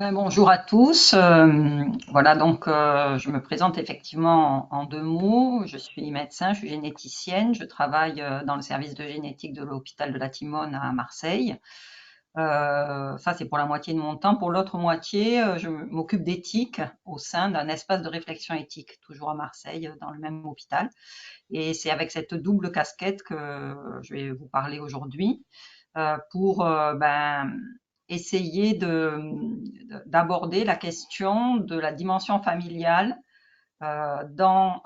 Bonjour à tous. Voilà, donc je me présente effectivement en deux mots. Je suis médecin, je suis généticienne. Je travaille dans le service de génétique de l'hôpital de la Timone à Marseille. Ça, c'est pour la moitié de mon temps. Pour l'autre moitié, je m'occupe d'éthique au sein d'un espace de réflexion éthique, toujours à Marseille, dans le même hôpital. Et c'est avec cette double casquette que je vais vous parler aujourd'hui pour essayer d'aborder la question de la dimension familiale dans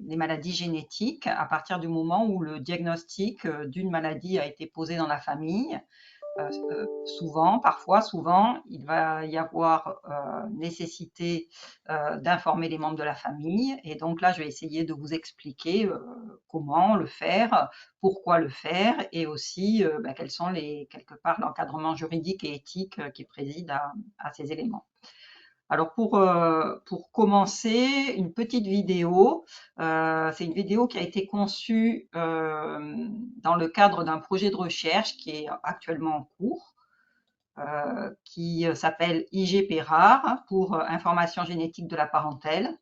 les maladies génétiques à partir du moment où le diagnostic d'une maladie a été posé dans la famille. Souvent, parfois, souvent, il va y avoir nécessité d'informer les membres de la famille. Et donc là, je vais essayer de vous expliquer comment le faire, pourquoi le faire, et aussi quels sont quelque part l'encadrement juridique et éthique qui préside à ces éléments. Alors pour commencer, une petite vidéo. C'est une vidéo qui a été conçue dans le cadre d'un projet de recherche qui est actuellement en cours, qui s'appelle IGP rare pour information génétique de la parentèle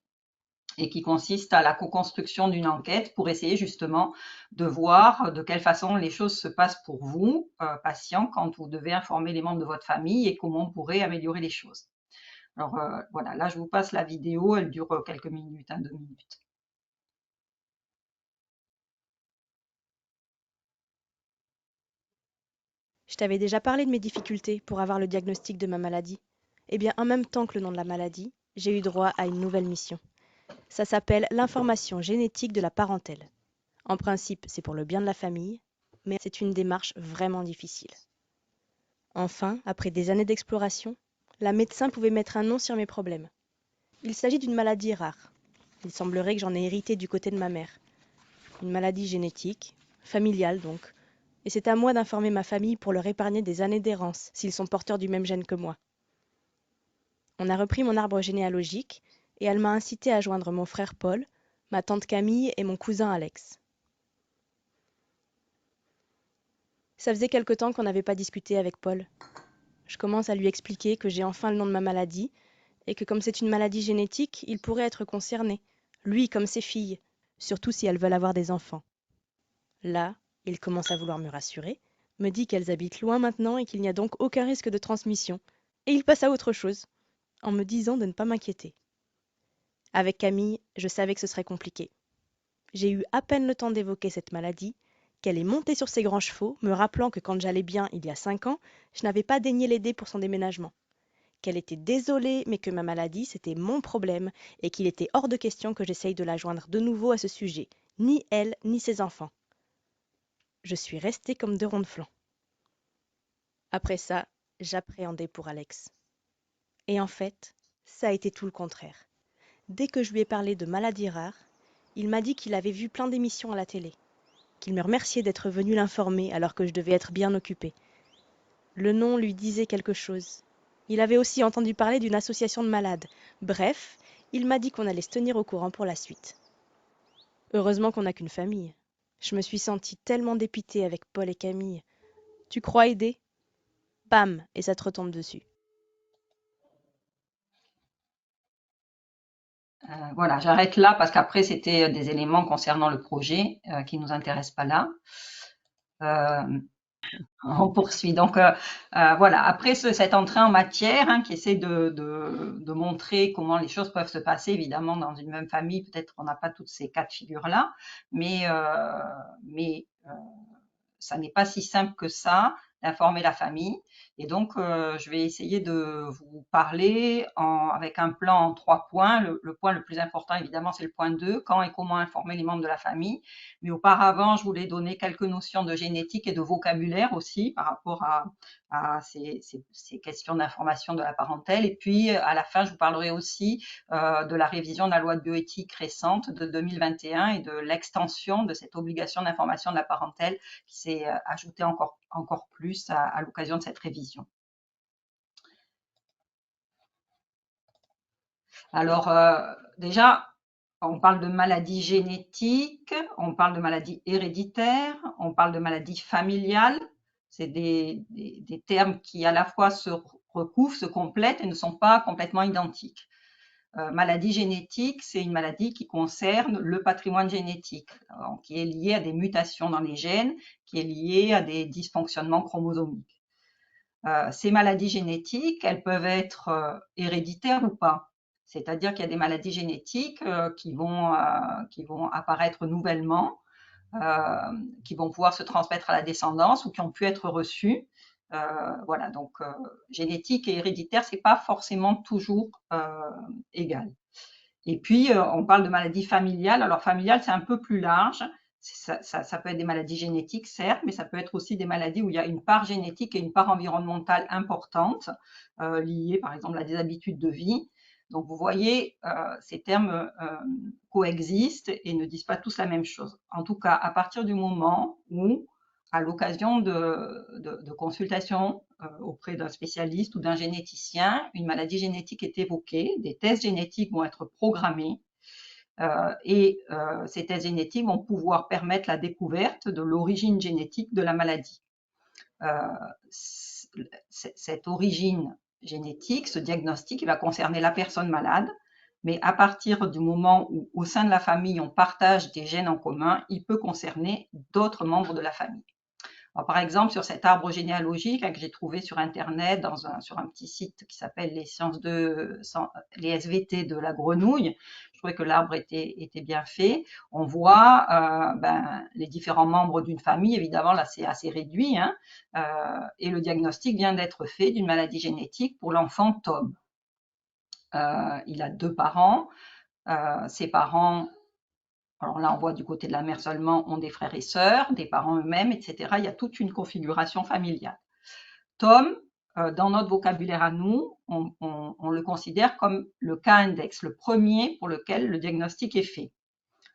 et qui consiste à la co-construction d'une enquête pour essayer justement de voir de quelle façon les choses se passent pour vous, patient, quand vous devez informer les membres de votre famille et comment on pourrait améliorer les choses. Alors voilà, là je vous passe la vidéo, elle dure quelques minutes, 2 minutes. Je t'avais déjà parlé de mes difficultés pour avoir le diagnostic de ma maladie. Eh bien, en même temps que le nom de la maladie, j'ai eu droit à une nouvelle mission. Ça s'appelle l'information génétique de la parentèle. En principe, c'est pour le bien de la famille, mais c'est une démarche vraiment difficile. Enfin, après des années d'exploration, la médecin pouvait mettre un nom sur mes problèmes. Il s'agit d'une maladie rare. Il semblerait que j'en ai hérité du côté de ma mère. Une maladie génétique, familiale donc, et c'est à moi d'informer ma famille pour leur épargner des années d'errance s'ils sont porteurs du même gène que moi. On a repris mon arbre généalogique et elle m'a incité à joindre mon frère Paul, ma tante Camille et mon cousin Alex. Ça faisait quelque temps qu'on n'avait pas discuté avec Paul. Je commence à lui expliquer que j'ai enfin le nom de ma maladie et que comme c'est une maladie génétique, il pourrait être concerné, lui comme ses filles, surtout si elles veulent avoir des enfants. Là, il commence à vouloir me rassurer, me dit qu'elles habitent loin maintenant et qu'il n'y a donc aucun risque de transmission. Et il passe à autre chose, en me disant de ne pas m'inquiéter. Avec Camille, je savais que ce serait compliqué. J'ai eu à peine le temps d'évoquer cette maladie, qu'elle est montée sur ses grands chevaux, me rappelant que quand j'allais bien il y a 5 ans, je n'avais pas daigné l'aider pour son déménagement. Qu'elle était désolée, mais que ma maladie, c'était mon problème, et qu'il était hors de question que j'essaye de la joindre de nouveau à ce sujet, ni elle, ni ses enfants. Je suis restée comme deux ronds de flanc. Après ça, j'appréhendais pour Alex. Et en fait, ça a été tout le contraire. Dès que je lui ai parlé de maladies rares, il m'a dit qu'il avait vu plein d'émissions à la télé, qu'il me remerciait d'être venu l'informer alors que je devais être bien occupée. Le nom lui disait quelque chose. Il avait aussi entendu parler d'une association de malades. Bref, il m'a dit qu'on allait se tenir au courant pour la suite. Heureusement qu'on n'a qu'une famille. Je me suis sentie tellement dépitée avec Paul et Camille. Tu crois aider? Bam, et ça te retombe dessus. Voilà, j'arrête là parce qu'après c'était des éléments concernant le projet qui nous intéressent pas là. Euh, on poursuit. Donc voilà, après cette entrée en matière qui essaie de montrer comment les choses peuvent se passer, évidemment dans une même famille, peut-être qu'on n'a pas toutes ces cas de figure-là, mais ça n'est pas si simple que ça d'informer la famille. Et donc, je vais essayer de vous parler avec un plan en 3 points. Le point le plus important, évidemment, c'est le point 2, quand et comment informer les membres de la famille. Mais auparavant, je voulais donner quelques notions de génétique et de vocabulaire aussi par rapport à ces questions d'information de la parentèle. Et puis, à la fin, je vous parlerai aussi de la révision de la loi de bioéthique récente de 2021 et de l'extension de cette obligation d'information de la parentèle qui s'est ajoutée encore plus à l'occasion de cette révision. Alors, déjà, on parle de maladies génétiques, on parle de maladies héréditaires, on parle de maladies familiales. C'est des termes qui à la fois se recouvrent, se complètent et ne sont pas complètement identiques. Maladie génétique, c'est une maladie qui concerne le patrimoine génétique, qui est lié à des mutations dans les gènes, qui est lié à des dysfonctionnements chromosomiques. Ces maladies génétiques, elles peuvent être héréditaires ou pas. C'est-à-dire qu'il y a des maladies génétiques qui vont apparaître nouvellement, qui vont pouvoir se transmettre à la descendance ou qui ont pu être reçues. Voilà, donc génétique et héréditaire, c'est pas forcément toujours égal. Et puis, on parle de maladies familiales. Alors, familiale, c'est un peu plus large. Ça peut être des maladies génétiques, certes, mais ça peut être aussi des maladies où il y a une part génétique et une part environnementale importante, liée, par exemple, à des habitudes de vie. Donc, vous voyez, ces termes coexistent et ne disent pas tous la même chose. En tout cas, à partir du moment où, à l'occasion de consultations auprès d'un spécialiste ou d'un généticien, une maladie génétique est évoquée, des tests génétiques vont être programmés et ces tests génétiques vont pouvoir permettre la découverte de l'origine génétique de la maladie. Cette origine génétique, ce diagnostic, il va concerner la personne malade, mais à partir du moment où, au sein de la famille, on partage des gènes en commun, il peut concerner d'autres membres de la famille. Alors, par exemple, sur cet arbre généalogique que j'ai trouvé sur Internet, sur un petit site qui s'appelle les SVT de la grenouille, je trouvais que l'arbre était bien fait. On voit les différents membres d'une famille, évidemment, là c'est assez réduit, hein, et le diagnostic vient d'être fait d'une maladie génétique pour l'enfant Tom. Il a 2 parents. Ses parents, alors là, on voit du côté de la mère seulement, ont des frères et sœurs, des parents eux-mêmes, etc. Il y a toute une configuration familiale. Tom, dans notre vocabulaire à nous, on le considère comme le cas index, le premier pour lequel le diagnostic est fait.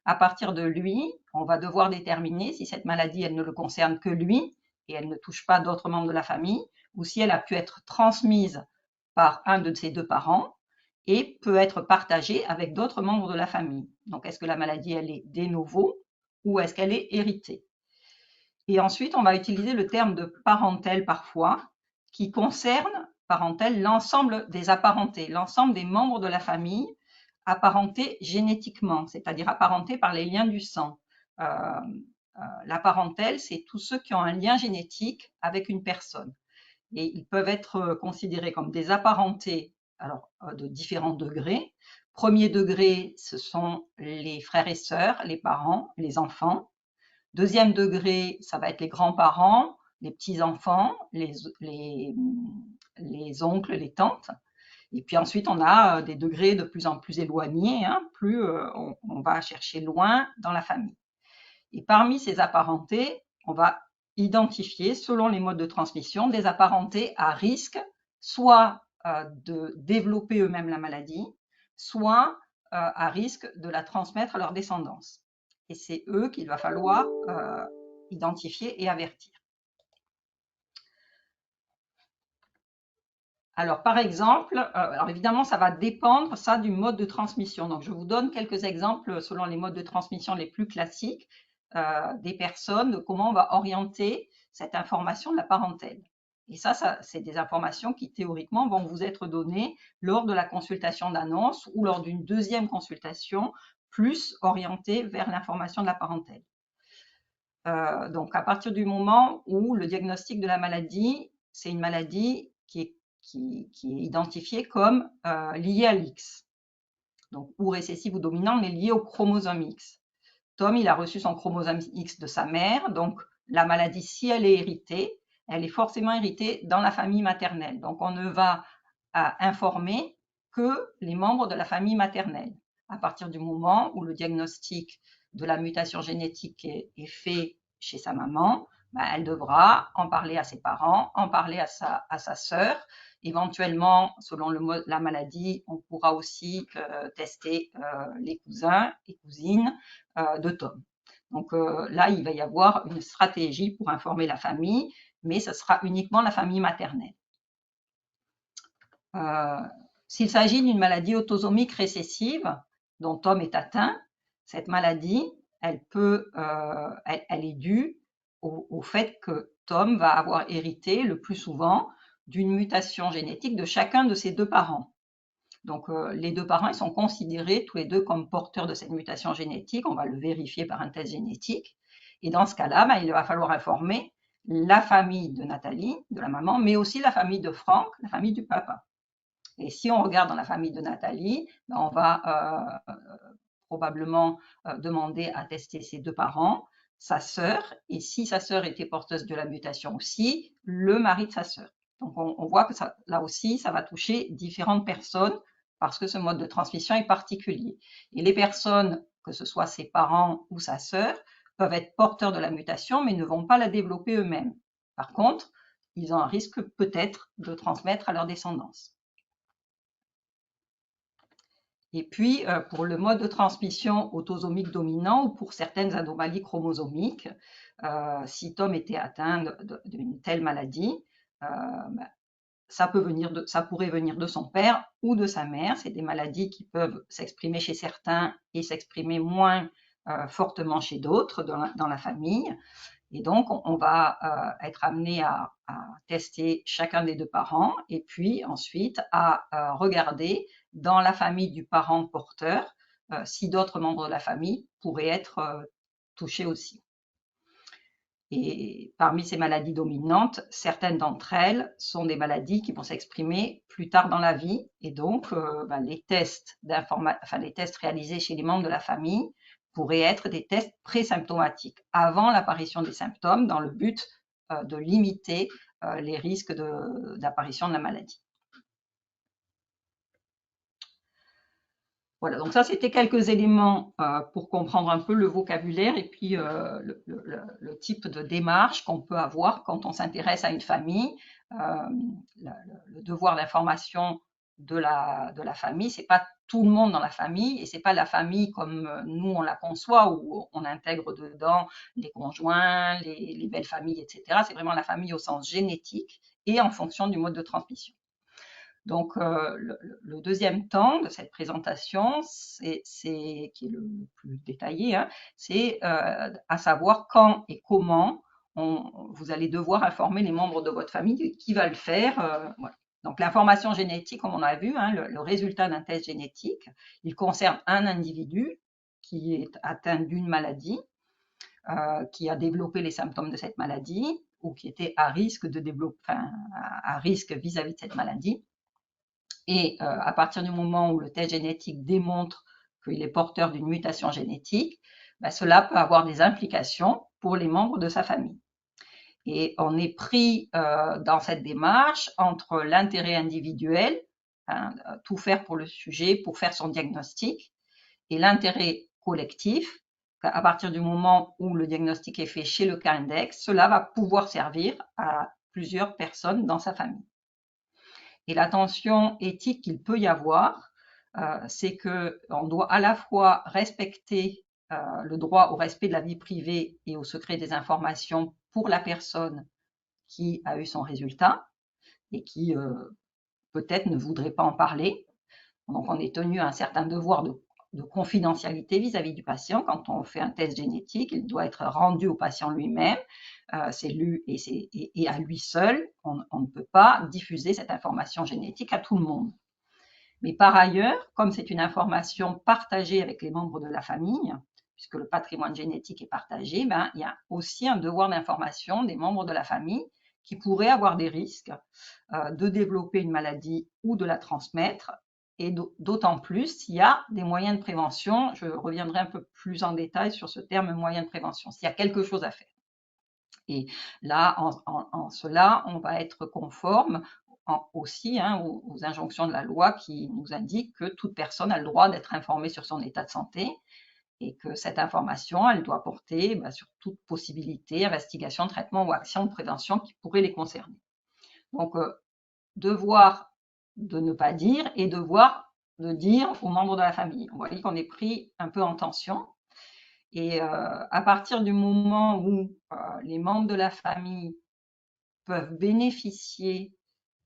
À partir de lui, on va devoir déterminer si cette maladie, elle ne le concerne que lui et elle ne touche pas d'autres membres de la famille, ou si elle a pu être transmise par un de ses 2 parents et peut être partagée avec d'autres membres de la famille. Donc, est-ce que la maladie, elle est de novo ou est-ce qu'elle est héritée? Et ensuite, on va utiliser le terme de parentèle parfois, qui concerne, parentèle, l'ensemble des apparentés, l'ensemble des membres de la famille apparentés génétiquement, c'est-à-dire apparentés par les liens du sang. La parentèle, c'est tous ceux qui ont un lien génétique avec une personne. Et ils peuvent être considérés comme des apparentés, alors de différents degrés. Premier degré, ce sont les frères et sœurs, les parents, les enfants. Deuxième degré, ça va être les grands-parents, les petits-enfants, les oncles, les tantes. Et puis ensuite, on a des degrés de plus en plus éloignés, hein, plus on va chercher loin dans la famille. Et parmi ces apparentés, on va identifier, selon les modes de transmission, des apparentés à risque, soit de développer eux-mêmes la maladie, soit à risque de la transmettre à leur descendance. Et c'est eux qu'il va falloir identifier et avertir. Alors, par exemple, alors évidemment, ça va dépendre ça du mode de transmission. Donc, je vous donne quelques exemples selon les modes de transmission les plus classiques des personnes, de comment on va orienter cette information de la parentèle. Et ça c'est des informations qui théoriquement vont vous être données lors de la consultation d'annonce ou lors d'une deuxième consultation plus orientée vers l'information de la parentèle. Donc, à partir du moment où le diagnostic de la maladie, c'est une maladie qui est identifiée comme liée à l'X, donc ou récessive ou dominante, mais liée au chromosome X. Tom, il a reçu son chromosome X de sa mère, donc la maladie, si elle est héritée, elle est forcément héritée dans la famille maternelle. Donc, on ne va informer que les membres de la famille maternelle. À partir du moment où le diagnostic de la mutation génétique est fait chez sa maman, elle devra en parler à ses parents, en parler à sa sœur. Éventuellement, selon la maladie, on pourra aussi tester les cousins et cousines de Tom. Donc là, il va y avoir une stratégie pour informer la famille, mais ce sera uniquement la famille maternelle. S'il s'agit d'une maladie autosomique récessive dont Tom est atteint, cette maladie, elle est due au fait que Tom va avoir hérité le plus souvent d'une mutation génétique de chacun de ces deux parents. Donc, les deux parents, ils sont considérés tous les deux comme porteurs de cette mutation génétique. On va le vérifier par un test génétique. Et dans ce cas-là, il va falloir informer la famille de Nathalie, de la maman, mais aussi la famille de Franck, la famille du papa. Et si on regarde dans la famille de Nathalie, on va probablement demander à tester ses deux parents, sa sœur, et si sa sœur était porteuse de la mutation aussi, le mari de sa sœur. Donc on voit que ça, là aussi, ça va toucher différentes personnes parce que ce mode de transmission est particulier. Et les personnes, que ce soit ses parents ou sa sœur, peuvent être porteurs de la mutation, mais ne vont pas la développer eux-mêmes. Par contre, ils ont un risque peut-être de transmettre à leur descendance. Et puis, pour le mode de transmission autosomique dominant ou pour certaines anomalies chromosomiques, si Tom était atteint d'une telle maladie, ça pourrait venir de son père ou de sa mère. C'est des maladies qui peuvent s'exprimer chez certains et s'exprimer moins fortement chez d'autres dans la famille. Et donc, on va être amené à tester chacun des deux parents et puis ensuite à regarder dans la famille du parent porteur si d'autres membres de la famille pourraient être touchés aussi. Et parmi ces maladies dominantes, certaines d'entre elles sont des maladies qui vont s'exprimer plus tard dans la vie. Et donc, les tests réalisés chez les membres de la famille pourraient être des tests présymptomatiques, avant l'apparition des symptômes, dans le but de limiter les risques d'apparition de la maladie. Voilà, donc ça, c'était quelques éléments pour comprendre un peu le vocabulaire et puis le type de démarche qu'on peut avoir quand on s'intéresse à une famille. Le devoir d'information de la famille, c'est pas tout le monde dans la famille et c'est pas la famille comme nous on la conçoit où on intègre dedans les conjoints, les belles familles, etc. C'est vraiment la famille au sens génétique et en fonction du mode de transmission. Donc, le deuxième temps de cette présentation, qui est le plus détaillé, c'est à savoir quand et comment vous allez devoir informer les membres de votre famille qui va le faire. Voilà. Donc, l'information génétique, comme on a vu, le résultat d'un test génétique, il concerne un individu qui est atteint d'une maladie, qui a développé les symptômes de cette maladie ou qui était à risque de développer, à risque vis-à-vis de cette maladie. Et à partir du moment où le test génétique démontre qu'il est porteur d'une mutation génétique, cela peut avoir des implications pour les membres de sa famille. Et on est pris dans cette démarche entre l'intérêt individuel, tout faire pour le sujet, pour faire son diagnostic, et l'intérêt collectif. À partir du moment où le diagnostic est fait chez le cas index, cela va pouvoir servir à plusieurs personnes dans sa famille. Et la tension éthique qu'il peut y avoir, c'est qu'on doit à la fois respecter le droit au respect de la vie privée et au secret des informations pour la personne qui a eu son résultat et qui peut-être ne voudrait pas en parler. Donc on est tenu à un certain devoir de confidentialité vis-à-vis du patient. Quand on fait un test génétique, il doit être rendu au patient lui-même. C'est lui et à lui seul. On ne peut pas diffuser cette information génétique à tout le monde. Mais par ailleurs, comme c'est une information partagée avec les membres de la famille, puisque le patrimoine génétique est partagé, il y a aussi un devoir d'information des membres de la famille qui pourraient avoir des risques de développer une maladie ou de la transmettre, et d'autant plus s'il y a des moyens de prévention. Je reviendrai un peu plus en détail sur ce terme moyen de prévention, s'il y a quelque chose à faire. Et là, en cela, on va être conforme aussi aux injonctions de la loi qui nous indiquent que toute personne a le droit d'être informée sur son état de santé et que cette information, elle doit porter sur toute possibilité, investigation, traitement ou action de prévention qui pourrait les concerner. Donc, devoir de ne pas dire et devoir de dire aux membres de la famille. On voit qu'on est pris un peu en tension. Et à partir du moment où les membres de la famille peuvent bénéficier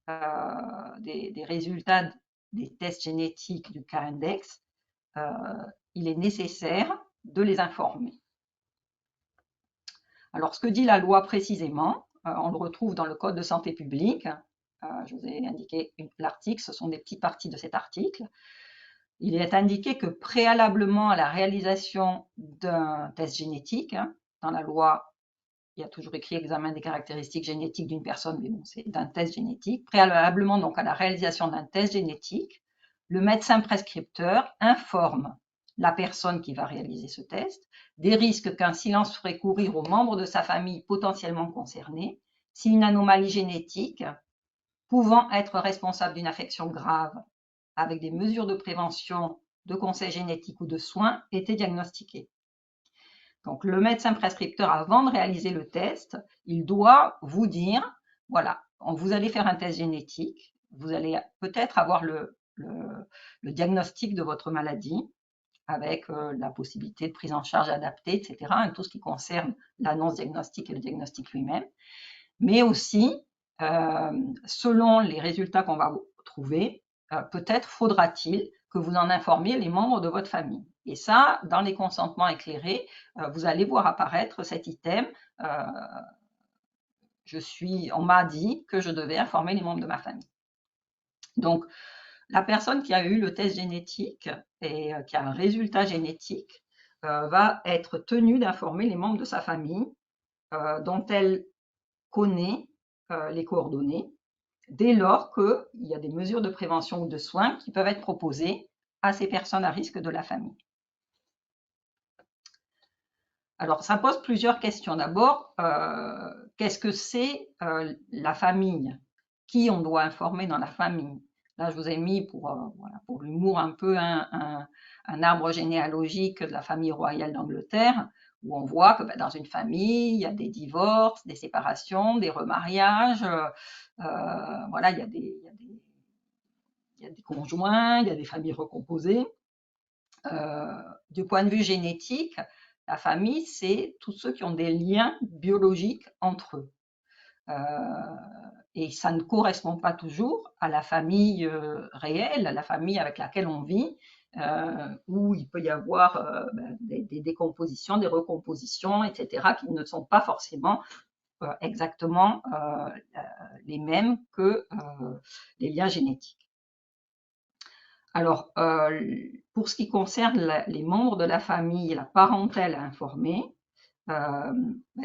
des résultats des tests génétiques du cas index, il est nécessaire de les informer. Alors, ce que dit la loi précisément, on le retrouve dans le Code de santé publique, je vous ai indiqué l'article, ce sont des petites parties de cet article. Il est indiqué que préalablement à la réalisation d'un test génétique, dans la loi, il y a toujours écrit examen des caractéristiques génétiques d'une personne, mais bon, c'est d'un test génétique. Préalablement donc à la réalisation d'un test génétique, le médecin prescripteur informe la personne qui va réaliser ce test des risques qu'un silence ferait courir aux membres de sa famille potentiellement concernés si une anomalie génétique pouvant être responsable d'une affection grave avec des mesures de prévention, de conseil génétique ou de soins était diagnostiquée. Donc, le médecin prescripteur, avant de réaliser le test, il doit vous dire, voilà, vous allez faire un test génétique, vous allez peut-être avoir le diagnostic de votre maladie, avec la possibilité de prise en charge adaptée, etc., tout ce qui concerne l'annonce diagnostique et le diagnostic lui-même. Mais aussi, selon les résultats qu'on va trouver, peut-être faudra-t-il que vous en informiez les membres de votre famille. Et ça, dans les consentements éclairés, vous allez voir apparaître cet item. On m'a dit que je devais informer les membres de ma famille. Donc, la personne qui a eu le test génétique et qui a un résultat génétique va être tenue d'informer les membres de sa famille dont elle connaît les coordonnées, dès lors qu'il y a des mesures de prévention ou de soins qui peuvent être proposées à ces personnes à risque de la famille. Alors, ça pose plusieurs questions. D'abord, qu'est-ce que c'est la famille? Qui on doit informer dans la famille? Là, je vous ai mis pour l'humour un peu un arbre généalogique de la famille royale d'Angleterre, où on voit que dans une famille, il y a des divorces, des séparations, des remariages, voilà, il y a des conjoints, il y a des familles recomposées. Du point de vue génétique, la famille, c'est tous ceux qui ont des liens biologiques entre eux. Et ça ne correspond pas toujours à la famille réelle, à la famille avec laquelle on vit, où il peut y avoir des décompositions, des recompositions, etc., qui ne sont pas forcément exactement les mêmes que les liens génétiques. Alors, pour ce qui concerne les membres de la famille, la parentèle à informer,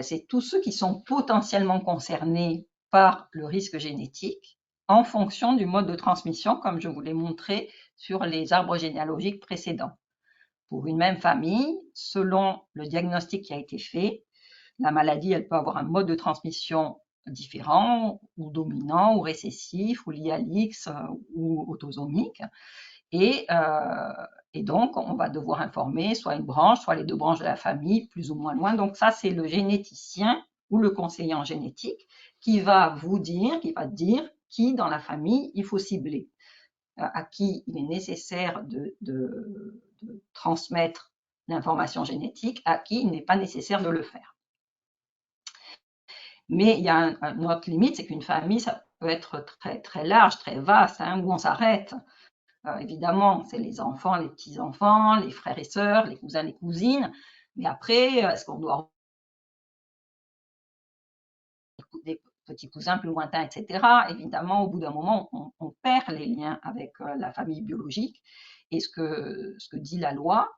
c'est tous ceux qui sont potentiellement concernés par le risque génétique en fonction du mode de transmission, comme je vous l'ai montré sur les arbres généalogiques précédents. Pour une même famille, selon le diagnostic qui a été fait, la maladie, elle peut avoir un mode de transmission différent, ou dominant, ou récessif, ou lié à l'X, ou autosomique. Et donc, on va devoir informer soit une branche, soit les deux branches de la famille, plus ou moins loin. Donc ça, c'est le généticien ou le conseiller en génétique qui va vous dire, qui va dire qui dans la famille il faut cibler, à qui il est nécessaire de transmettre l'information génétique, à qui il n'est pas nécessaire de le faire. Mais il y a une autre limite, c'est qu'une famille, ça peut être très, très large, très vaste, où on s'arrête. Évidemment, c'est les enfants, les petits-enfants, les frères et sœurs, les cousins, les cousines. Mais après, est-ce qu'on doit des petits cousins plus lointains, etc. Évidemment, au bout d'un moment, on perd les liens avec la famille biologique. Et ce que dit la loi,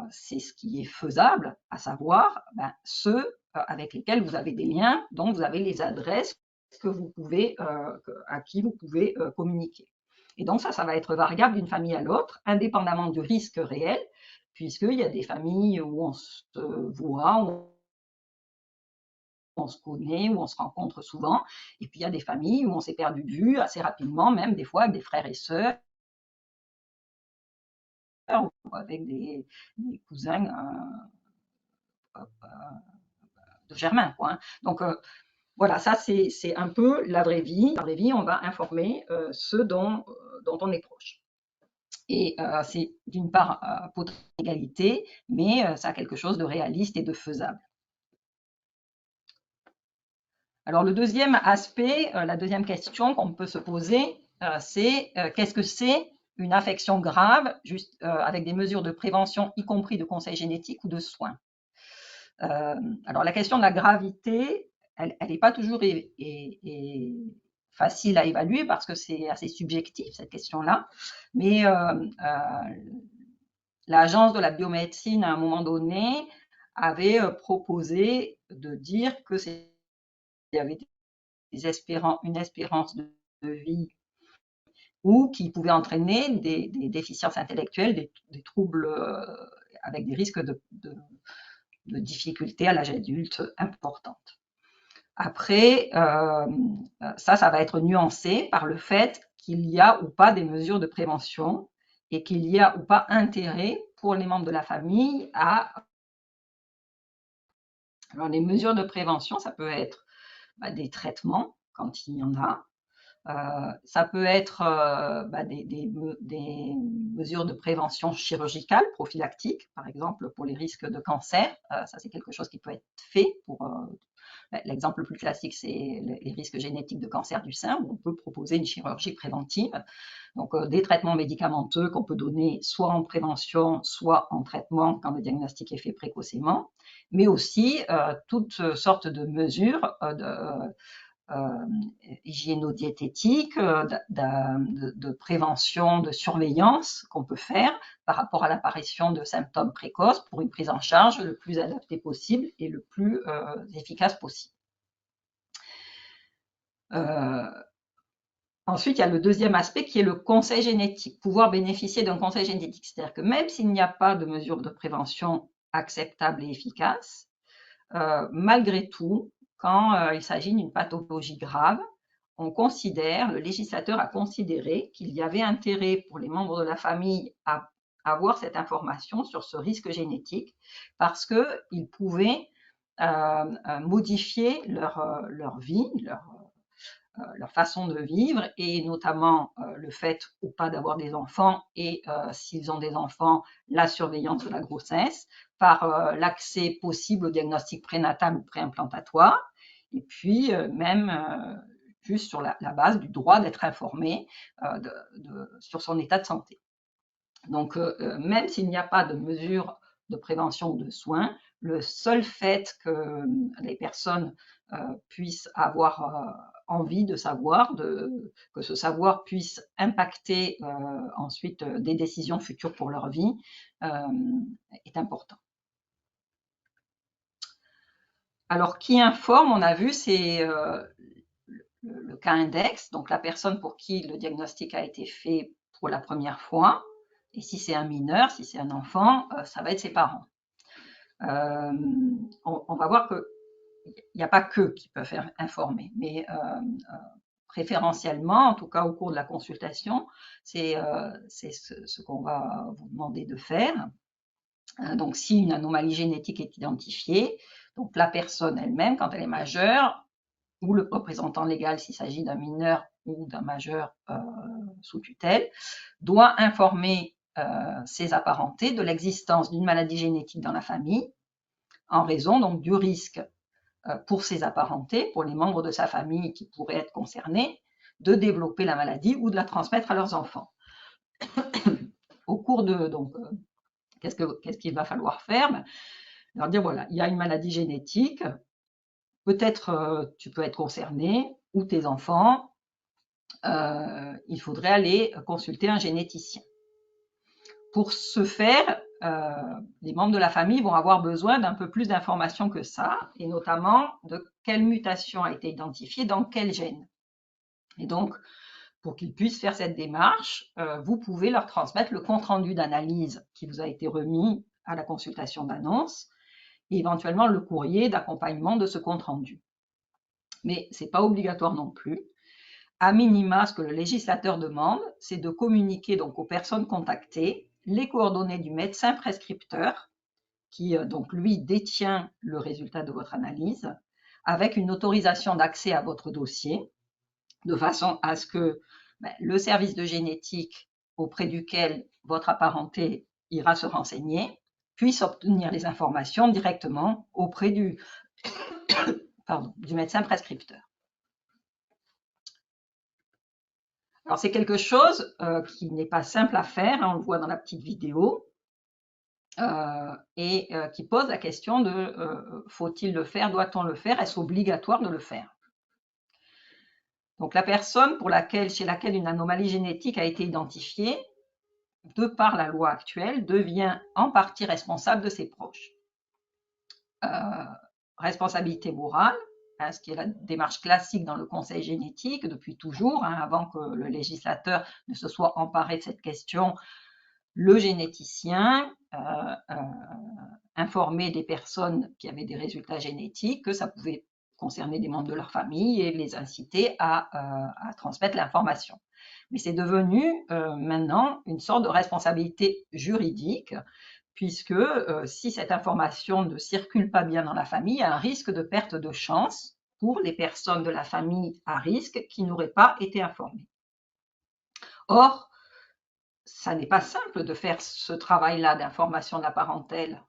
c'est ce qui est faisable, à savoir ceux avec lesquels vous avez des liens, dont vous avez les adresses que vous pouvez, à qui vous pouvez communiquer. Et donc ça va être variable d'une famille à l'autre, indépendamment du risque réel, puisqu'il y a des familles où on se voit, où on se connaît, où on se rencontre souvent, et puis il y a des familles où on s'est perdu de vue assez rapidement, même des fois avec des frères et sœurs, ou avec des cousins de germain, quoi. Donc voilà, ça c'est un peu la vraie vie. La vraie vie, on va informer ceux dont on est proche. Et c'est d'une part pour l'égalité, mais ça a quelque chose de réaliste et de faisable. Alors le deuxième aspect, la deuxième question qu'on peut se poser, c'est qu'est-ce que c'est une affection grave, juste avec des mesures de prévention, y compris de conseil génétique ou de soins. Alors la question de la gravité, elle n'est pas toujours facile à évaluer parce que c'est assez subjectif cette question-là, mais l'Agence de la biomédecine, à un moment donné, avait proposé de dire que il y avait une espérance de vie ou qui pouvait entraîner des déficiences intellectuelles, des troubles avec des risques de difficultés à l'âge adulte importantes. Après, ça va être nuancé par le fait qu'il y a ou pas des mesures de prévention et qu'il y a ou pas intérêt pour les membres de la famille à... Alors, les mesures de prévention, ça peut être des traitements, quand il y en a. Ça peut être des mesures de prévention chirurgicale, prophylactique, par exemple pour les risques de cancer. Ça, c'est quelque chose qui peut être fait pour... L'exemple le plus classique, c'est les risques génétiques de cancer du sein, où on peut proposer une chirurgie préventive. Donc, des traitements médicamenteux qu'on peut donner soit en prévention, soit en traitement quand le diagnostic est fait précocement, mais aussi toutes sortes de mesures hygiéno-diététique, de prévention, de surveillance qu'on peut faire par rapport à l'apparition de symptômes précoces pour une prise en charge le plus adaptée possible et le plus efficace possible. Ensuite, il y a le deuxième aspect qui est le conseil génétique, pouvoir bénéficier d'un conseil génétique. C'est-à-dire que même s'il n'y a pas de mesures de prévention acceptables et efficaces, malgré tout, quand il s'agit d'une pathologie grave, le législateur a considéré qu'il y avait intérêt pour les membres de la famille à avoir cette information sur ce risque génétique parce qu'il pouvait modifier leur vie, leur façon de vivre et notamment le fait ou pas d'avoir des enfants et s'ils ont des enfants, la surveillance de la grossesse par l'accès possible au diagnostic prénatal ou préimplantatoire et puis même juste sur la base du droit d'être informé sur son état de santé. Donc, même s'il n'y a pas de mesures de prévention ou de soins, le seul fait que les personnes puissent avoir envie de savoir, que ce savoir puisse impacter ensuite des décisions futures pour leur vie, est important. Alors, qui informe, on a vu, c'est le cas index, donc la personne pour qui le diagnostic a été fait pour la première fois. Et si c'est un mineur, si c'est un enfant, ça va être ses parents. On va voir qu'il n'y a pas qu'eux qui peuvent faire informer, mais préférentiellement, en tout cas au cours de la consultation, c'est ce qu'on va vous demander de faire. Donc, si une anomalie génétique est identifiée, donc la personne elle-même, quand elle est majeure, ou le représentant légal s'il s'agit d'un mineur ou d'un majeur sous tutelle, doit informer ses apparentés de l'existence d'une maladie génétique dans la famille en raison donc du risque pour ses apparentés, pour les membres de sa famille qui pourraient être concernés, de développer la maladie ou de la transmettre à leurs enfants. Au cours de donc qu'est-ce qu'il va falloir faire? Leur dire voilà, il y a une maladie génétique, peut-être tu peux être concerné ou tes enfants, il faudrait aller consulter un généticien. Pour ce faire, les membres de la famille vont avoir besoin d'un peu plus d'informations que ça, et notamment de quelle mutation a été identifiée dans quel gène. Et donc, pour qu'ils puissent faire cette démarche, vous pouvez leur transmettre le compte-rendu d'analyse qui vous a été remis à la consultation d'annonce, et éventuellement le courrier d'accompagnement de ce compte-rendu. Mais ce n'est pas obligatoire non plus. À minima, ce que le législateur demande, c'est de communiquer donc aux personnes contactées les coordonnées du médecin prescripteur, qui donc lui détient le résultat de votre analyse, avec une autorisation d'accès à votre dossier, de façon à ce que le service de génétique auprès duquel votre apparenté ira se renseigner puisse obtenir les informations directement auprès du médecin prescripteur. Alors c'est quelque chose qui n'est pas simple à faire, on le voit dans la petite vidéo. qui pose la question de faut-il le faire, doit-on le faire, est-ce obligatoire de le faire? Donc la personne chez laquelle une anomalie génétique a été identifiée, de par la loi actuelle, devient en partie responsable de ses proches. Responsabilité morale, ce qui est la démarche classique dans le conseil génétique depuis toujours, avant que le législateur ne se soit emparé de cette question. Le généticien informait des personnes qui avaient des résultats génétiques que ça pouvait concerner des membres de leur famille et les inciter à transmettre l'information. Mais c'est devenu maintenant une sorte de responsabilité juridique, puisque si cette information ne circule pas bien dans la famille, il y a un risque de perte de chance pour les personnes de la famille à risque qui n'auraient pas été informées. Or, ça n'est pas simple de faire ce travail-là d'information de la parentèle.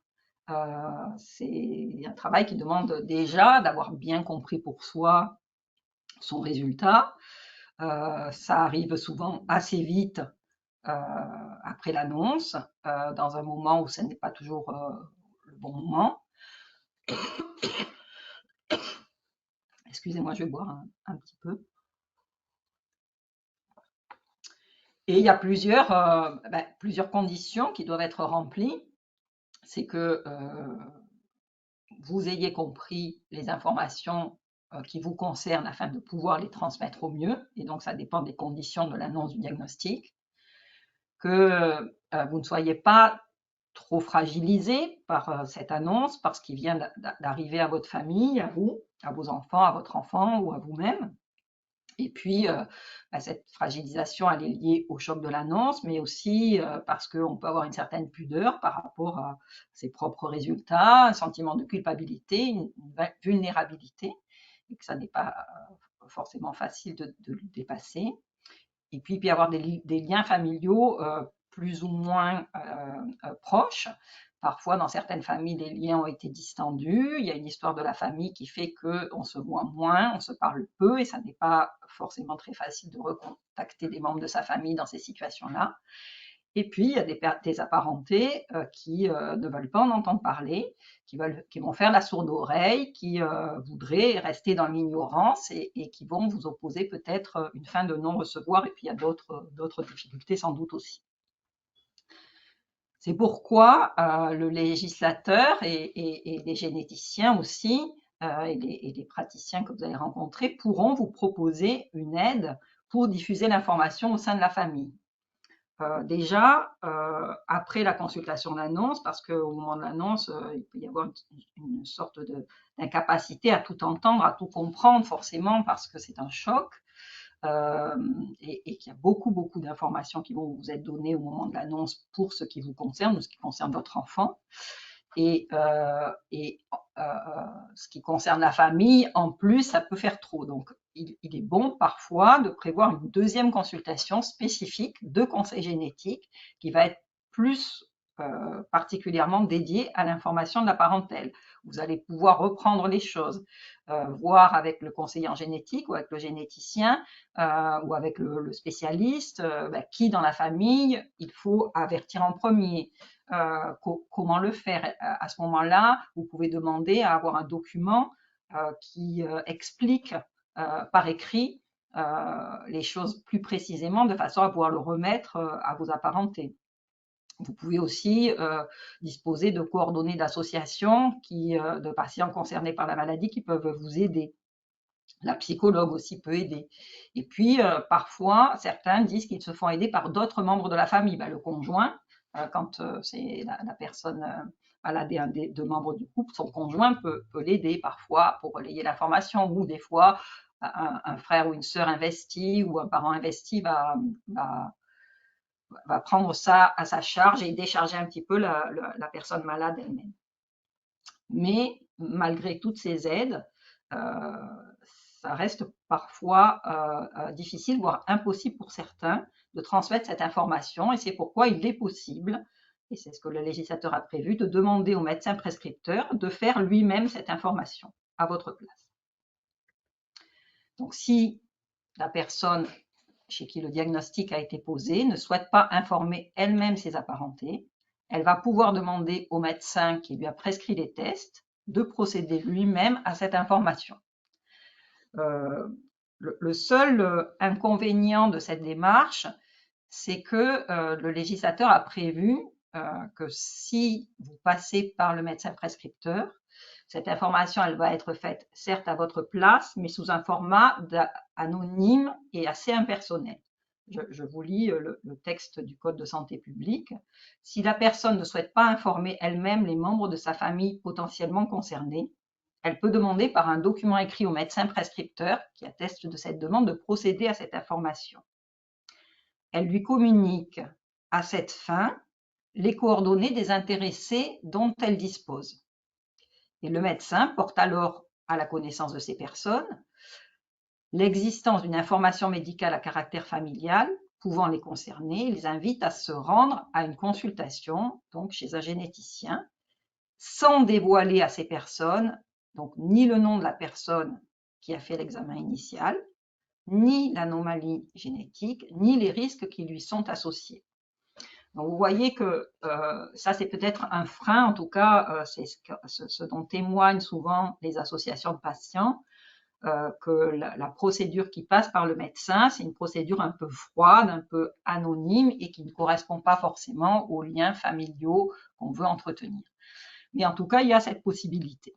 C'est un travail qui demande déjà d'avoir bien compris pour soi son résultat. Ça arrive souvent assez vite après l'annonce, dans un moment où ce n'est pas toujours le bon moment. Excusez-moi, je vais boire un petit peu. Et il y a plusieurs conditions qui doivent être remplies. C'est que vous ayez compris les informations qui vous concernent afin de pouvoir les transmettre au mieux. Et donc, ça dépend des conditions de l'annonce du diagnostic. Que vous ne soyez pas trop fragilisé par cette annonce, parce qu'il vient d'arriver à votre famille, à vous, à vos enfants, à votre enfant ou à vous-même. Et puis, cette fragilisation, elle est liée au choc de l'annonce, mais aussi parce qu'on peut avoir une certaine pudeur par rapport à ses propres résultats, un sentiment de culpabilité, une vulnérabilité, et que ça n'est pas forcément facile de le dépasser. Et puis, il peut y avoir des liens familiaux plus ou moins proches. Parfois, dans certaines familles, les liens ont été distendus. Il y a une histoire de la famille qui fait qu'on se voit moins, on se parle peu, et ça n'est pas forcément très facile de recontacter des membres de sa famille dans ces situations-là. Et puis, il y a des apparentés qui ne veulent pas en entendre parler, qui vont faire la sourde oreille, qui voudraient rester dans l'ignorance et qui vont vous opposer peut-être une fin de non-recevoir. Et puis, il y a d'autres difficultés sans doute aussi. C'est pourquoi le législateur et les généticiens aussi, et les praticiens que vous allez rencontrer pourront vous proposer une aide pour diffuser l'information au sein de la famille. Déjà, après la consultation d'annonce, parce qu'au moment de l'annonce, il peut y avoir une sorte d'incapacité à tout entendre, à tout comprendre forcément, parce que c'est un choc, et qu'il y a beaucoup d'informations qui vont vous être données au moment de l'annonce pour ce qui vous concerne, ou ce qui concerne votre enfant. Et ce qui concerne la famille, en plus, ça peut faire trop. Donc, il est bon parfois de prévoir une deuxième consultation spécifique de conseil génétique qui va être plus particulièrement dédiée à l'information de la parentèle. Vous allez pouvoir reprendre les choses, voir avec le conseiller en génétique ou avec le généticien ou avec le spécialiste qui dans la famille il faut avertir en premier. Comment le faire? À ce moment-là, vous pouvez demander à avoir un document qui explique par écrit les choses plus précisément, de façon à pouvoir le remettre à vos apparentés. Vous pouvez aussi disposer de coordonnées d'associations de patients concernés par la maladie qui peuvent vous aider. La psychologue aussi peut aider. Et puis, parfois, certains disent qu'ils se font aider par d'autres membres de la famille. Le conjoint, quand c'est la personne malade et un des deux membres du couple, son conjoint peut l'aider parfois pour relayer l'information, ou des fois, un frère ou une sœur investi ou un parent investi va prendre ça à sa charge et décharger un petit peu la personne malade elle-même. Mais malgré toutes ces aides, ça reste parfois difficile, voire impossible pour certains, de transmettre cette information, et c'est pourquoi il est possible, et c'est ce que le législateur a prévu, de demander au médecin prescripteur de faire lui-même cette information à votre place. Donc si la personne chez qui le diagnostic a été posé ne souhaite pas informer elle-même ses apparentés, elle va pouvoir demander au médecin qui lui a prescrit les tests de procéder lui-même à cette information. Le seul inconvénient de cette démarche, c'est que le législateur a prévu que si vous passez par le médecin prescripteur, cette information, elle va être faite certes à votre place, mais sous un format anonyme et assez impersonnel. Je vous lis le texte du Code de santé publique. Si la personne ne souhaite pas informer elle-même les membres de sa famille potentiellement concernés, elle peut demander par un document écrit au médecin prescripteur qui atteste de cette demande de procéder à cette information. Elle lui communique à cette fin les coordonnées des intéressés dont elle dispose. Et le médecin porte alors à la connaissance de ces personnes l'existence d'une information médicale à caractère familial pouvant les concerner. Il les invite à se rendre à une consultation, donc chez un généticien, sans dévoiler à ces personnes donc ni le nom de la personne qui a fait l'examen initial, ni l'anomalie génétique, ni les risques qui lui sont associés. Donc vous voyez que ça c'est peut-être un frein, en tout cas c'est ce dont témoignent souvent les associations de patients, que la procédure qui passe par le médecin, c'est une procédure un peu froide, un peu anonyme et qui ne correspond pas forcément aux liens familiaux qu'on veut entretenir. Mais en tout cas, il y a cette possibilité.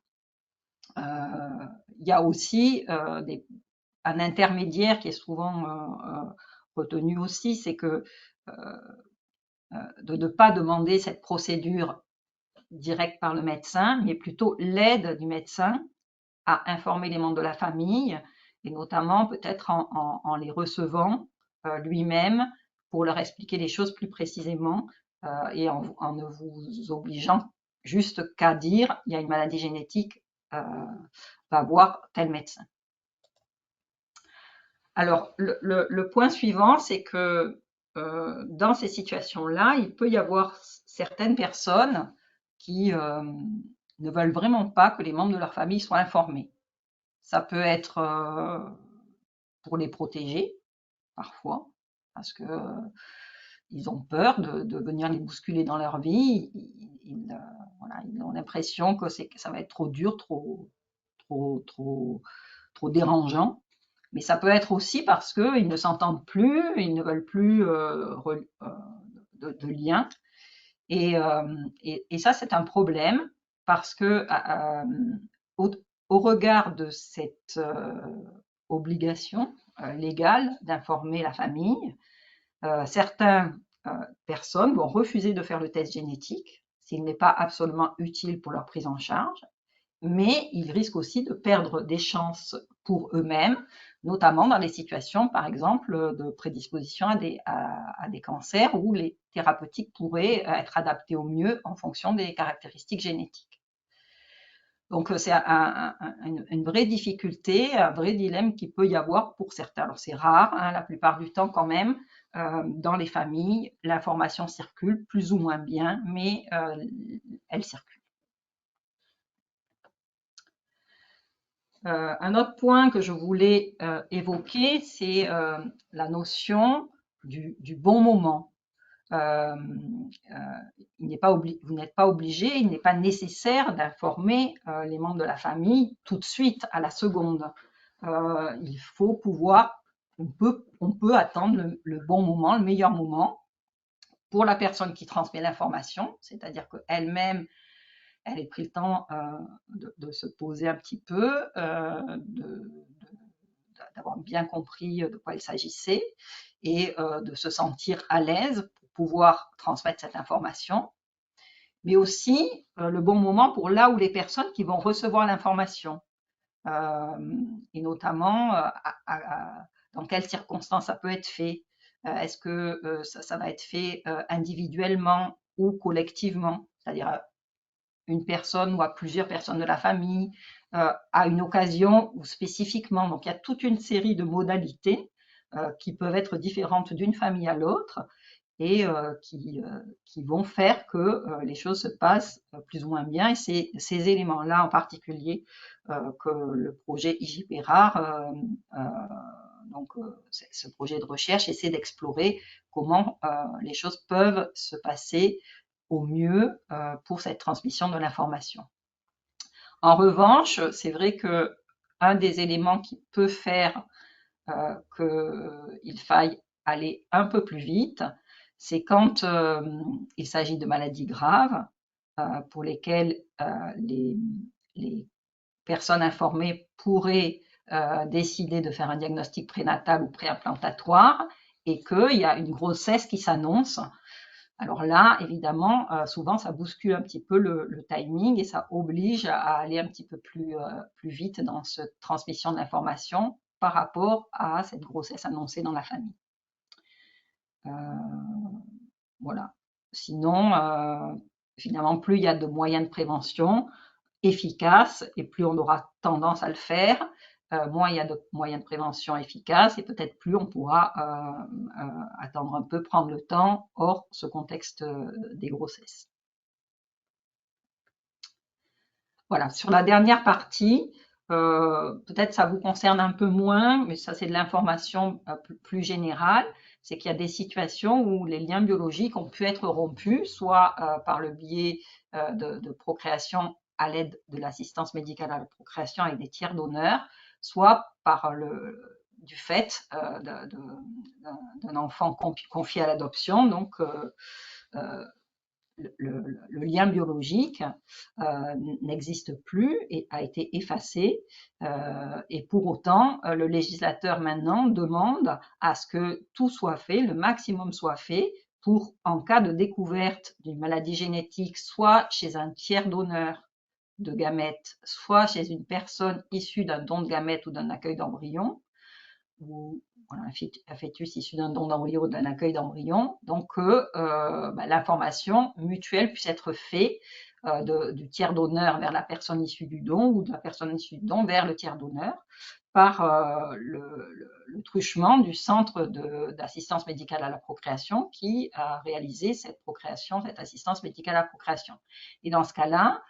Il y a aussi un intermédiaire qui est souvent retenu aussi, c'est que de ne pas demander cette procédure directe par le médecin, mais plutôt l'aide du médecin à informer les membres de la famille, et notamment peut-être en les recevant lui-même pour leur expliquer les choses plus précisément et en ne vous obligeant juste qu'à dire il y a une maladie génétique, va voir tel médecin. Alors, le point suivant, c'est que dans ces situations-là, il peut y avoir certaines personnes qui ne veulent vraiment pas que les membres de leur famille soient informés. Ça peut être pour les protéger, parfois, parce que ils ont peur de venir les bousculer dans leur vie. Voilà, ils ont l'impression que ça va être trop dur, trop dérangeant. Mais ça peut être aussi parce qu'ils ne s'entendent plus, ils ne veulent plus de lien. Et ça, c'est un problème parce que au regard de cette obligation légale d'informer la famille, certaines personnes vont refuser de faire le test génétique s'il n'est pas absolument utile pour leur prise en charge, mais ils risquent aussi de perdre des chances pour eux-mêmes, notamment dans les situations, par exemple, de prédisposition à des cancers où les thérapeutiques pourraient être adaptées au mieux en fonction des caractéristiques génétiques. Donc c'est une vraie difficulté, un vrai dilemme qu'il peut y avoir pour certains. Alors c'est rare, hein, la plupart du temps quand même, dans les familles, l'information circule plus ou moins bien, mais elle circule. Un autre point que je voulais évoquer, c'est la notion du bon moment. Vous n'êtes pas obligé, il n'est pas nécessaire d'informer les membres de la famille tout de suite, à la seconde. Il faut pouvoir, on peut attendre le bon moment, le meilleur moment pour la personne qui transmet l'information, c'est-à-dire qu'elle-même, elle ait pris le temps de se poser un petit peu, d'avoir bien compris de quoi il s'agissait et de se sentir à l'aise pour pouvoir transmettre cette information, mais aussi le bon moment pour là où les personnes qui vont recevoir l'information, et notamment dans quelles circonstances ça peut être fait. Est-ce que ça va être fait individuellement ou collectivement, c'est-à-dire une personne ou à plusieurs personnes de la famille, à une occasion ou spécifiquement. Donc il y a toute une série de modalités qui peuvent être différentes d'une famille à l'autre et qui vont faire que les choses se passent plus ou moins bien. Et c'est ces éléments-là en particulier que le projet IJPERAR, donc ce projet de recherche, essaie d'explorer comment les choses peuvent se passer au mieux pour cette transmission de l'information. En revanche, c'est vrai que un des éléments qui peut faire qu'il faille aller un peu plus vite, c'est quand il s'agit de maladies graves pour lesquelles les personnes informées pourraient décider de faire un diagnostic prénatal ou préimplantatoire et qu'il y a une grossesse qui s'annonce. Alors là, évidemment, souvent, ça bouscule un petit peu le timing et ça oblige à aller un petit peu plus vite dans cette transmission d'informations par rapport à cette grossesse annoncée dans la famille. Voilà. Sinon, finalement, plus il y a de moyens de prévention efficaces et plus on aura tendance à le faire, moins il y a de moyens de prévention efficaces et peut-être plus on pourra attendre un peu, prendre le temps hors ce contexte des grossesses. Voilà, sur la dernière partie, peut-être ça vous concerne un peu moins, mais ça c'est de l'information plus générale, c'est qu'il y a des situations où les liens biologiques ont pu être rompus, soit par le biais de procréation à l'aide de l'assistance médicale à la procréation avec des tiers donneurs, soit par du fait d'un enfant confié à l'adoption, donc le lien biologique n'existe plus et a été effacé. Et pour autant, le législateur maintenant demande à ce que tout soit fait, le maximum soit fait pour, en cas de découverte d'une maladie génétique, soit chez un tiers donneur de gamètes, soit chez une personne issue d'un don de gamètes ou d'un accueil d'embryon, ou voilà, un fœtus issu d'un don d'embryon ou d'un accueil d'embryon, donc que l'information mutuelle puisse être faite du tiers donneur vers la personne issue du don ou de la personne issue du don vers le tiers donneur par le truchement du centre d'assistance médicale à la procréation qui a réalisé cette procréation, cette assistance médicale à la procréation. Et dans ce cas-là,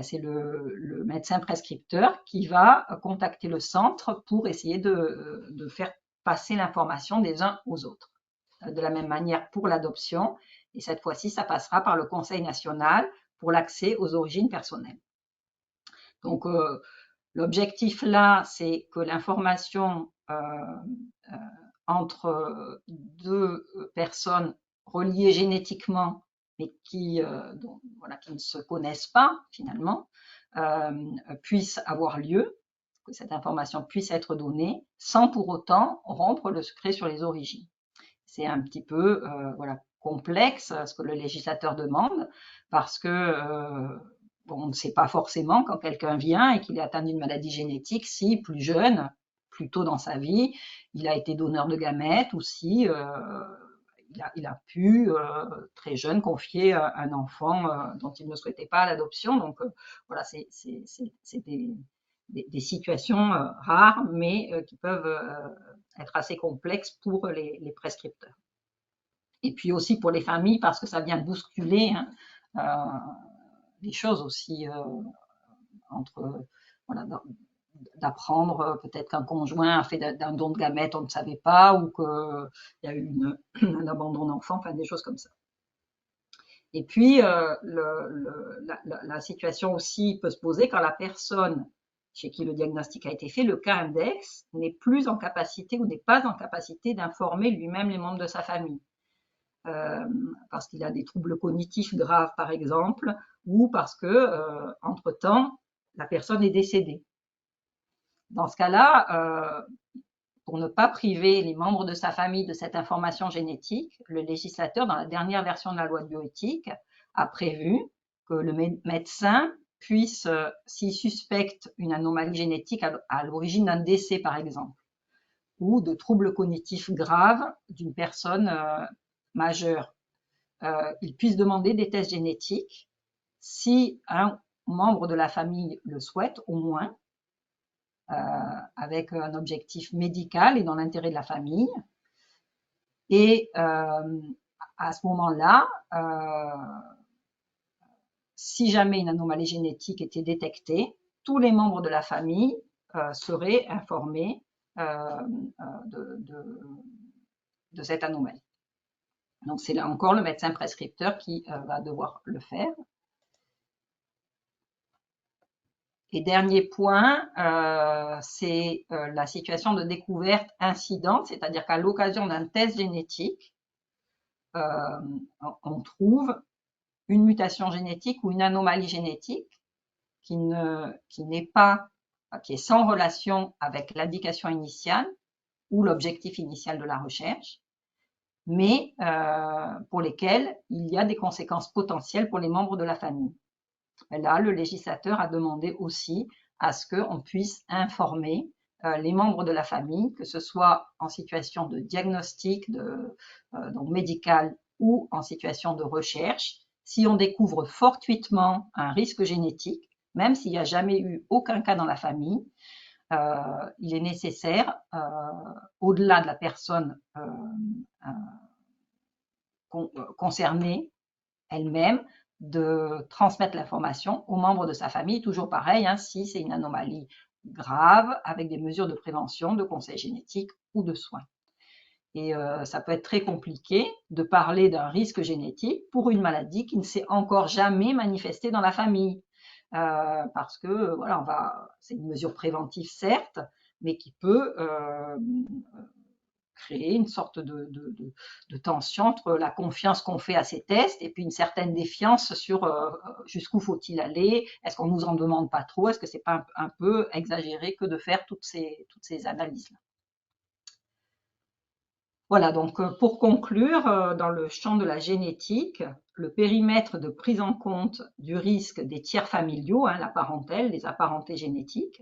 c'est le médecin prescripteur qui va contacter le centre pour essayer de faire passer l'information des uns aux autres. De la même manière pour l'adoption, et cette fois-ci, ça passera par le Conseil national pour l'accès aux origines personnelles. Donc, l'objectif là, c'est que l'information entre deux personnes reliées génétiquement mais qui ne se connaissent pas finalement, puisse avoir lieu, que cette information puisse être donnée sans pour autant rompre le secret sur les origines. C'est un petit peu complexe ce que le législateur demande parce que on ne sait pas forcément quand quelqu'un vient et qu'il est atteint d'une maladie génétique si plus jeune, plus tôt dans sa vie, il a été donneur de gamètes ou si il a pu, très jeune, confier un enfant dont il ne souhaitait pas l'adoption. Donc voilà, c'est des situations rares, mais qui peuvent être assez complexes pour les prescripteurs. Et puis aussi pour les familles, parce que ça vient bousculer les choses aussi entre voilà, d'apprendre peut-être qu'un conjoint a fait un don de gamètes, on ne savait pas, ou qu'il y a eu un abandon d'enfant, enfin des choses comme ça. Et puis, la situation aussi peut se poser quand la personne chez qui le diagnostic a été fait, le cas index, n'est plus en capacité ou n'est pas en capacité d'informer lui-même les membres de sa famille. Parce qu'il a des troubles cognitifs graves, par exemple, ou parce que, entre-temps, la personne est décédée. Dans ce cas-là, pour ne pas priver les membres de sa famille de cette information génétique, le législateur, dans la dernière version de la loi de bioéthique, a prévu que le médecin puisse, s'il suspecte une anomalie génétique à l'origine d'un décès, par exemple, ou de troubles cognitifs graves d'une personne majeure, il puisse demander des tests génétiques si un membre de la famille le souhaite, au moins, avec un objectif médical et dans l'intérêt de la famille. Et à ce moment-là, si jamais une anomalie génétique était détectée, tous les membres de la famille seraient informés de cette anomalie. Donc c'est là encore le médecin prescripteur qui va devoir le faire. Et dernier point, c'est la situation de découverte incidente, c'est-à-dire qu'à l'occasion d'un test génétique, on trouve une mutation génétique ou une anomalie génétique qui n'est pas, qui est sans relation avec l'indication initiale ou l'objectif initial de la recherche, mais pour lesquelles il y a des conséquences potentielles pour les membres de la famille. Et là, le législateur a demandé aussi à ce qu'on puisse informer les membres de la famille, que ce soit en situation de diagnostic donc médical ou en situation de recherche, si on découvre fortuitement un risque génétique, même s'il n'y a jamais eu aucun cas dans la famille, il est nécessaire, au-delà de la personne concernée elle-même, de transmettre l'information aux membres de sa famille, toujours pareil, hein, si c'est une anomalie grave, avec des mesures de prévention, de conseil génétique ou de soins. Et ça peut être très compliqué de parler d'un risque génétique pour une maladie qui ne s'est encore jamais manifestée dans la famille. Parce que voilà, c'est une mesure préventive certes, mais qui peut créer une sorte de tension entre la confiance qu'on fait à ces tests et puis une certaine défiance sur jusqu'où faut-il aller, est-ce qu'on nous en demande pas trop, est-ce que c'est pas un peu exagéré que de faire toutes ces analyses-là. Voilà, donc pour conclure, dans le champ de la génétique, le périmètre de prise en compte du risque des tiers familiaux, hein, la parentèle, les apparentés génétiques,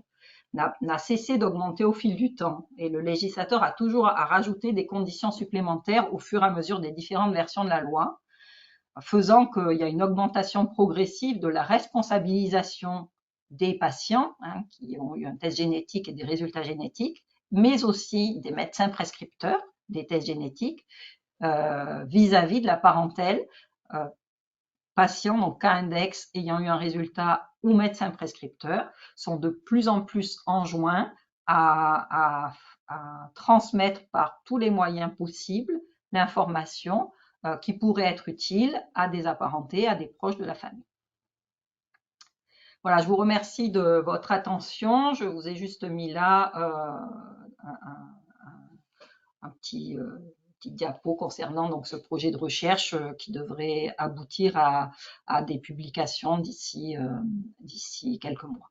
n'a cessé d'augmenter au fil du temps. Et le législateur a toujours à rajouter des conditions supplémentaires au fur et à mesure des différentes versions de la loi, faisant qu'il y a une augmentation progressive de la responsabilisation des patients, hein, qui ont eu un test génétique et des résultats génétiques, mais aussi des médecins prescripteurs des tests génétiques vis-à-vis de la parentèle, patients, donc cas index ayant eu un résultat ou médecin prescripteur, sont de plus en plus enjoints à transmettre par tous les moyens possibles l'information qui pourrait être utile à des apparentés, à des proches de la famille. Voilà, je vous remercie de votre attention. Je vous ai juste mis là un petit diapo concernant donc ce projet de recherche qui devrait aboutir à des publications d'ici quelques mois.